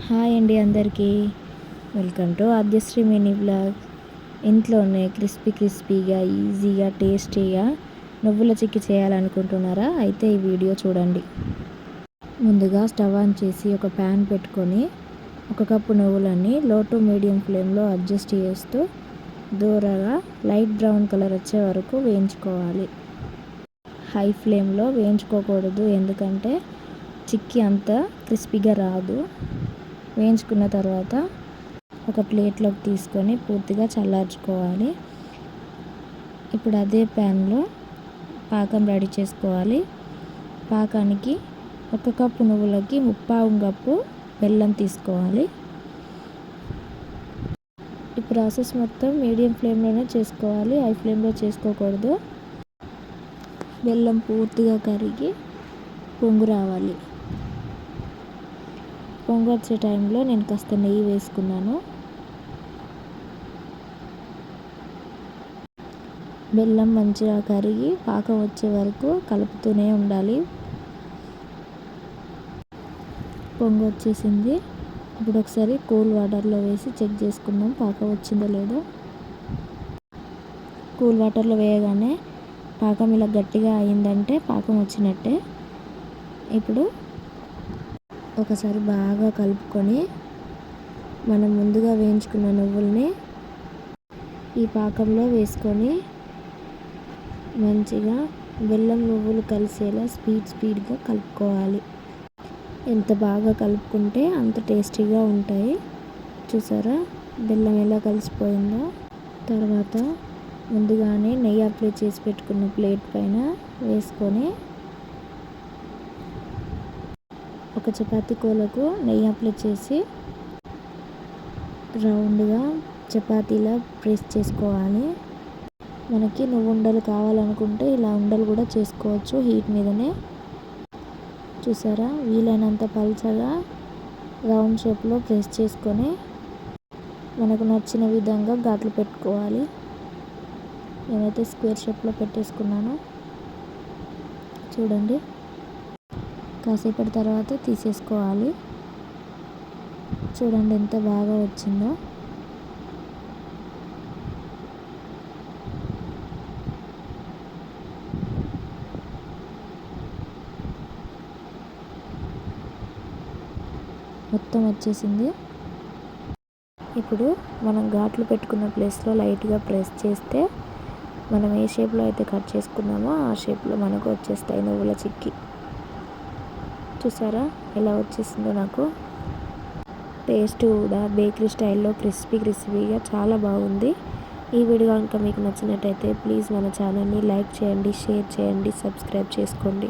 Hi అండి అందరికీ. Welcome to Adyasri mini blog. ఇంట్లోనే క్రిస్పీగా ఈజీగా టేస్టీగా నువ్వుల చిక్కీ చేయాలనుకుంటున్నారా? అయితే ఈ వీడియో చూడండి. ముందుగా స్టవ్ ఆన్ చేసి ఒక ప్యాన్ పెట్టుకొని 1 కప్పు నువ్వులని లో టు మీడియం ఫ్లేమ్లో అడ్జస్ట్ చేస్తూ దూరగా లైట్ బ్రౌన్ కలర్ వచ్చే వరకు వేయించుకోవాలి. హై ఫ్లేమ్లో వేయించుకోకూడదు, ఎందుకంటే చిక్కీ అంత క్రిస్పీగా రాదు. వేయించుకున్న తర్వాత ఒక ప్లేట్లోకి తీసుకొని పూర్తిగా చల్లార్చుకోవాలి. ఇప్పుడు అదే ప్యాన్లో పాకం రెడీ చేసుకోవాలి. పాకానికి 1 కప్పు నువ్వులకి 3/4 కప్పు బెల్లం తీసుకోవాలి. ఈ ప్రాసెస్ మొత్తం మీడియం ఫ్లేమ్లోనే చేసుకోవాలి, హై ఫ్లేమ్లో చేసుకోకూడదు. బెల్లం పూర్తిగా కరిగి పొంగు రావాలి. పొంగు వచ్చే టైంలో నేను కాస్త నెయ్యి వేసుకున్నాను. బెల్లం మంచిగా కరిగి పాకం వచ్చే వరకు కలుపుతూనే ఉండాలి. పొంగు వచ్చేసింది. ఇప్పుడు ఒకసారి కూల్ వాటర్లో వేసి చెక్ చేసుకుందాం పాకం వచ్చిందో లేదో. కూల్ వాటర్లో వేయగానే పాకం ఇలా గట్టిగా అయిందంటే పాకం వచ్చినట్టే. ఇప్పుడు ఒకసారి బాగా కలుపుకొని మనం ముందుగా వేయించుకున్న నువ్వుల్ని ఈ పాకంలో వేసుకొని మంచిగా బెల్లం నువ్వులు కలిసేలా స్పీడ్గా కలుపుకోవాలి. ఎంత బాగా కలుపుకుంటే అంత టేస్టీగా ఉంటాయి. చూసారా బెల్లం ఎలా కలిసిపోయిందో. తర్వాత ముందుగానే నెయ్యి అప్లై చేసి పెట్టుకున్న ప్లేట్ పైన వేసుకొని ఒక చపాతీ కోలకు నెయ్యి అప్లై చేసి రౌండ్గా చపాతీలా ప్రెస్ చేసుకోవాలి. మనకి నువ్వు ఉండలు కావాలనుకుంటే ఇలా ఉండలు కూడా చేసుకోవచ్చు హీట్ మీదనే. చూసారా వీలైనంత పల్చగా రౌండ్ షేప్లో ప్రెస్ చేసుకొని మనకు నచ్చిన విధంగా ఘాట్లు పెట్టుకోవాలి. నేనైతే స్క్వేర్ షేప్లో పెట్టేసుకున్నాను. చూడండి, కాసేపటి తర్వాత తీసేసుకోవాలి. చూడండి ఎంత బాగా వచ్చిందో. మొత్తం వచ్చేసింది. ఇప్పుడు మనం ఘాట్లు పెట్టుకున్న ప్లేస్లో లైట్గా ప్రెస్ చేస్తే మనం ఏ షేప్లో అయితే కట్ చేసుకున్నామో ఆ షేప్లో మనకు వచ్చేస్తాయి నువ్వుల చిక్కీ. చూసారా ఎలా వచ్చేసిందో. నాకు టేస్ట్ కూడా బేకరీ స్టైల్లో క్రిస్పీగా చాలా బాగుంది. ఈ వీడియో కనుక మీకు నచ్చినట్టయితే ప్లీజ్ మన ఛానల్ని లైక్ చేయండి, షేర్ చేయండి, సబ్స్క్రైబ్ చేసుకోండి.